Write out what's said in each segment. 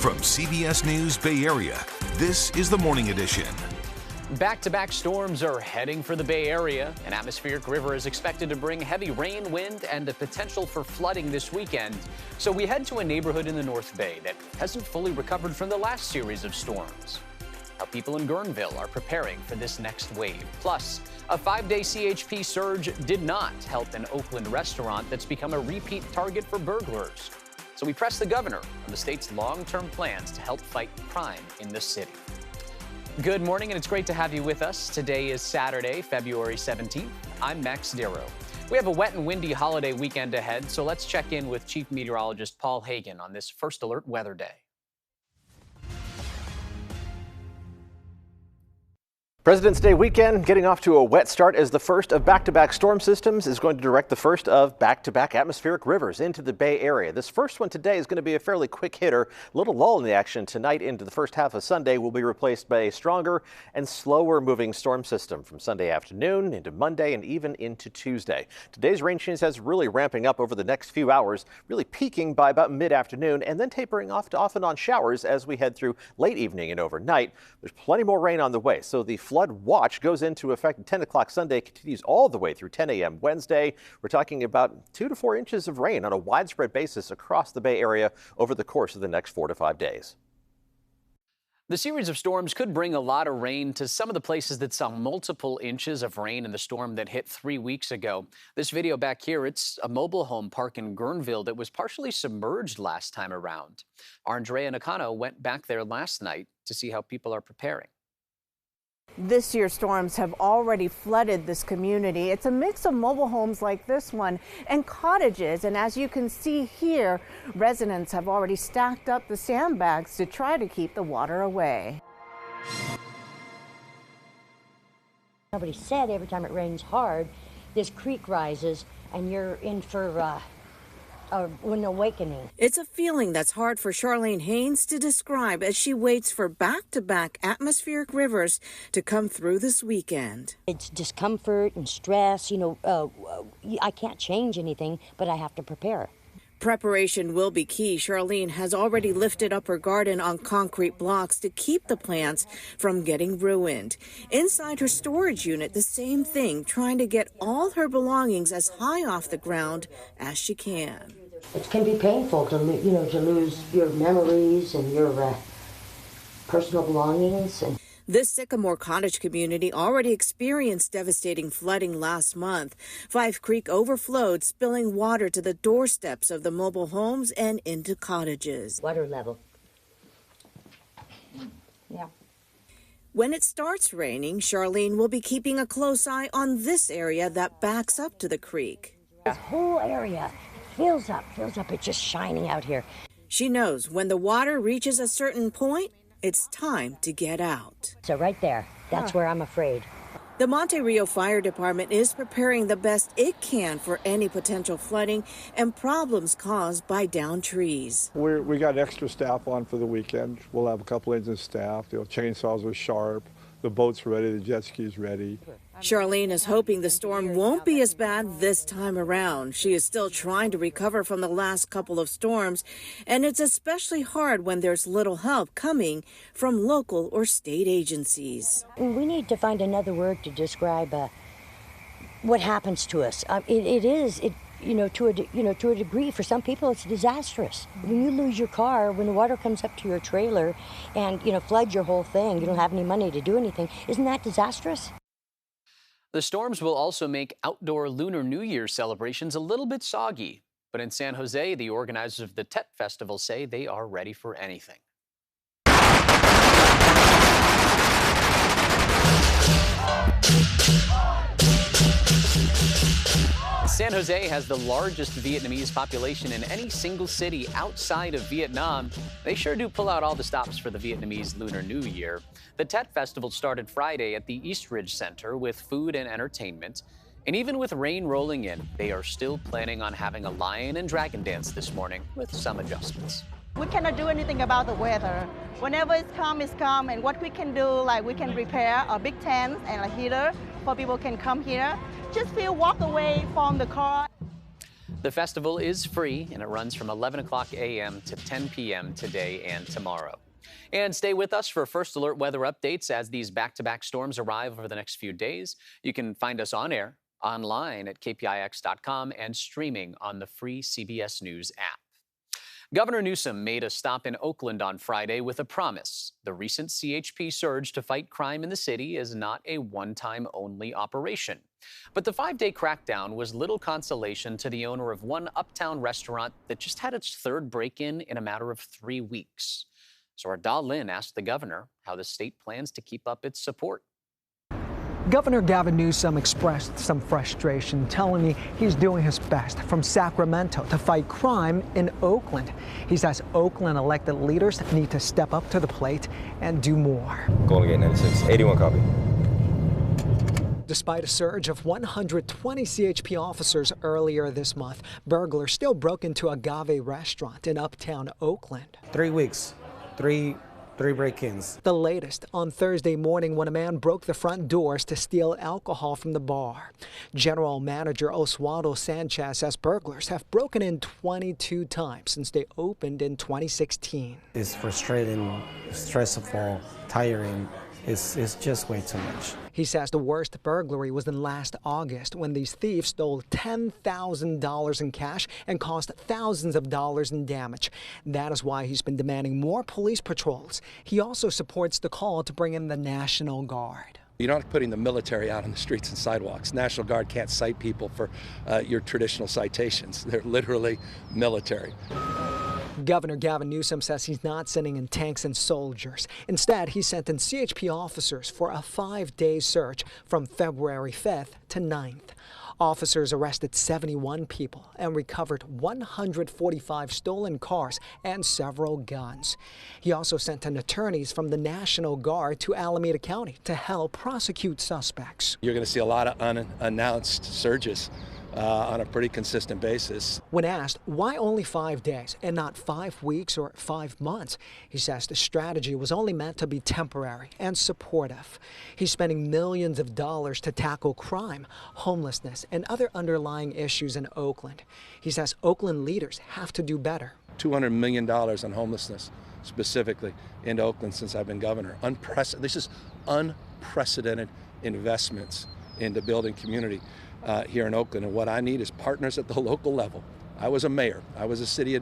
From CBS News Bay Area, this is the Morning Edition. Back-to-back storms are heading for the Bay Area. An atmospheric river is expected to bring heavy rain, wind, and the potential for flooding this weekend. So we head to a neighborhood in the North Bay that hasn't fully recovered from the last series of storms. How people in Guerneville are preparing for this next wave. Plus, a 5-day CHP surge did not help an Oakland restaurant that's become a repeat target for burglars. So we pressed the governor on the state's long-term plans to help fight crime in the city. Good morning, and it's great to have you with us. Today is Saturday, February 17th. I'm Max Darrow. We have a wet and windy holiday weekend ahead, so let's check in with Chief Meteorologist Paul Hagan on this First Alert Weather Day. President's Day weekend getting off to a wet start as the first of back-to-back storm systems is going to direct the first of back-to-back atmospheric rivers into the Bay Area. This first one today is going to be a fairly quick hitter. A little lull in the action tonight into the first half of Sunday will be replaced by a stronger and slower moving storm system from Sunday afternoon into Monday and even into Tuesday. Today's rain chance is really ramping up over the next few hours, really peaking by about mid-afternoon and then tapering off to off and on showers as we head through late evening and overnight. There's plenty more rain on the way, so the flood watch goes into effect at 10 o'clock Sunday, continues all the way through 10 a.m. Wednesday. We're talking about 2 to 4 inches of rain on a widespread basis across the Bay Area over the course of the next 4 to 5 days. The series of storms could bring a lot of rain to some of the places that saw multiple inches of rain in the storm that hit 3 weeks ago. This video back here, it's a mobile home park in Guerneville that was partially submerged last time around. Our Andrea Nakano went back there last night to see how people are preparing. This year's storms have already flooded this community. It's a mix of mobile homes like this one and cottages. And as you can see here, residents have already stacked up the sandbags to try to keep the water away. Nobody said every time it rains hard, this creek rises and you're in for an awakening. It's a feeling that's hard for Charlene Haynes to describe as she waits for back-to-back atmospheric rivers to come through this weekend. It's discomfort and stress. I can't change anything, but I have to prepare. Preparation will be key. Charlene has already lifted up her garden on concrete blocks to keep the plants from getting ruined. Inside her storage unit, the same thing, trying to get all her belongings as high off the ground as she can. It can be painful to lose your memories and your personal belongings. This Sycamore Cottage community already experienced devastating flooding last month. Five Creek overflowed, spilling water to the doorsteps of the mobile homes and into cottages. Water level. Yeah. When it starts raining, Charlene will be keeping a close eye on this area that backs up to the creek. This whole area fills up. It's just shining out here. She knows when the water reaches a certain point, it's time to get out. So right there, that's where I'm afraid. The Monte Rio Fire Department is preparing the best it can for any potential flooding and problems caused by downed trees. We got extra staff on for the weekend. We'll have a couple engine staff. The chainsaws are sharp. The boat's ready. The jet ski's ready. Charlene is hoping the storm won't be as bad this time around. She is still trying to recover from the last couple of storms, and it's especially hard when there's little help coming from local or state agencies. We need to find another word to describe what happens to us. To a degree, for some people, it's disastrous. When you lose your car, when the water comes up to your trailer and, floods your whole thing, you don't have any money to do anything. Isn't that disastrous? The storms will also make outdoor Lunar New Year celebrations a little bit soggy. But in San Jose, the organizers of the Tet Festival say they are ready for anything. San Jose has the largest Vietnamese population in any single city outside of Vietnam. They sure do pull out all the stops for the Vietnamese Lunar New Year. The Tet Festival started Friday at the East Ridge Center with food and entertainment. And even with rain rolling in, they are still planning on having a lion and dragon dance this morning with some adjustments. We cannot do anything about the weather. Whenever it's calm, and what we can do, like we can prepare a big tent and a heater for people can come here. Just walk away from the car. The festival is free and it runs from 11 o'clock a.m. to 10 p.m. today and tomorrow. And stay with us for First Alert weather updates as these back-to-back storms arrive over the next few days. You can find us on air, online at KPIX.com, and streaming on the free CBS News app. Governor Newsom made a stop in Oakland on Friday with a promise. The recent CHP surge to fight crime in the city is not a one-time only operation. But the 5-day crackdown was little consolation to the owner of one uptown restaurant that just had its third break-in in a matter of 3 weeks. So our Da Lin asked the governor how the state plans to keep up its support. Governor Gavin Newsom expressed some frustration, telling me he's doing his best from Sacramento to fight crime in Oakland. He says Oakland elected leaders need to step up to the plate and do more. Golden Gate 96, 81 copy. Despite a surge of 120 CHP officers earlier this month, burglars still broke into Agave restaurant in uptown Oakland. 3 weeks, three break-ins. The latest on Thursday morning when a man broke the front doors to steal alcohol from the bar. General Manager Oswaldo Sanchez says burglars have broken in 22 times since they opened in 2016. It's frustrating, stressful, tiring. It's just way too much. He says the worst burglary was in last August when these thieves stole $10,000 in cash and caused thousands of dollars in damage. That is why he's been demanding more police patrols. He also supports the call to bring in the National Guard. You're not putting the military out on the streets and sidewalks. National Guard can't cite people for your traditional citations. They're literally military. Governor Gavin Newsom says he's not sending in tanks and soldiers. Instead, he sent in CHP officers for a 5-day search from February 5th to 9th. Officers arrested 71 people and recovered 145 stolen cars and several guns. He also sent in attorneys from the National Guard to Alameda County to help prosecute suspects. You're going to see a lot of unannounced surges on a pretty consistent basis. When asked why only 5 days and not 5 weeks or 5 months, he says the strategy was only meant to be temporary and supportive. He's spending millions of dollars to tackle crime, homelessness, and other underlying issues in Oakland. He says Oakland leaders have to do better. $200 million on homelessness, specifically in Oakland since I've been governor. This is unprecedented investments into building community here in Oakland, and what I need is partners at the local level. I was a mayor. I was a city,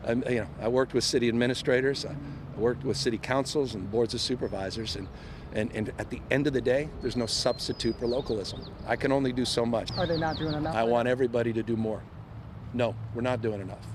I worked with city administrators. I worked with city councils and boards of supervisors, and at the end of the day, there's no substitute for localism. I can only do so much. Are they not doing enough? I want everybody to do more. No, we're not doing enough.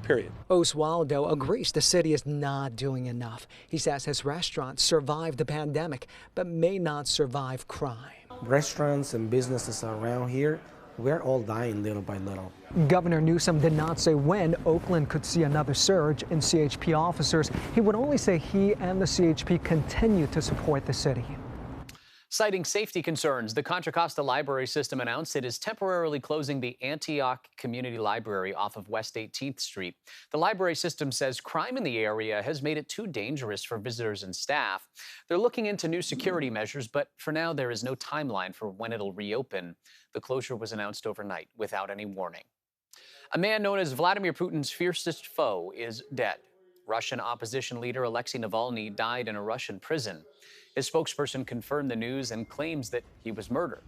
Period. Oswaldo agrees the city is not doing enough. He says his restaurant survived the pandemic, but may not survive crime. Restaurants and businesses around here, we're all dying little by little. Governor Newsom did not say when Oakland could see another surge in CHP officers. He would only say he and the CHP continue to support the city. Citing safety concerns, the Contra Costa Library System announced it is temporarily closing the Antioch Community Library off of West 18th Street. The library system says crime in the area has made it too dangerous for visitors and staff. They're looking into new security measures, but for now there is no timeline for when it'll reopen. The closure was announced overnight without any warning. A man known as Vladimir Putin's fiercest foe is dead. Russian opposition leader Alexei Navalny died in a Russian prison. His spokesperson confirmed the news and claims that he was murdered.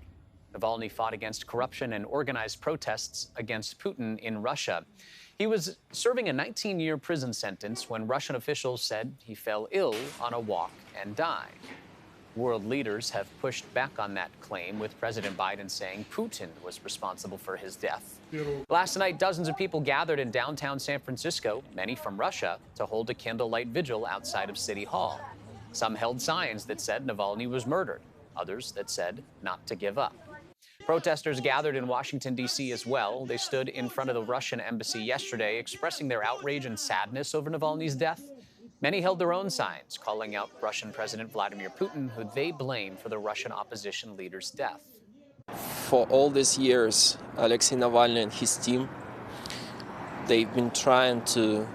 Navalny fought against corruption and organized protests against Putin in Russia. He was serving a 19-year prison sentence when Russian officials said he fell ill on a walk and died. World leaders have pushed back on that claim, with President Biden saying Putin was responsible for his death. Last night, dozens of people gathered in downtown San Francisco, many from Russia, to hold a candlelight vigil outside of City Hall. Some held signs that said Navalny was murdered, others that said not to give up. Protesters gathered in Washington, D.C. as well. They stood in front of the Russian embassy yesterday, expressing their outrage and sadness over Navalny's death. Many held their own signs, calling out Russian President Vladimir Putin, who they blame for the Russian opposition leader's death. For all these years, Alexei Navalny and his team, they've been trying to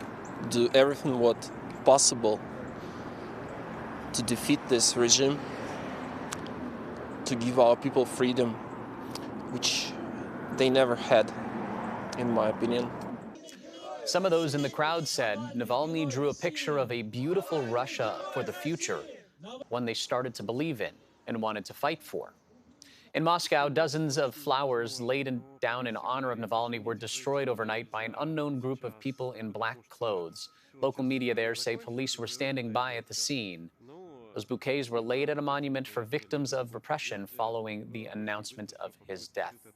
do everything what possible to defeat this regime, to give our people freedom, which they never had. in my opinion. Some of those in the crowd said Navalny drew a picture of a beautiful Russia for the future, one they started to believe in and wanted to fight for. In Moscow, dozens of flowers laid down in honor of Navalny were destroyed overnight by an unknown group of people in black clothes. Local media there say police were standing by at the scene. Those bouquets were laid at a monument for victims of repression following the announcement of his death.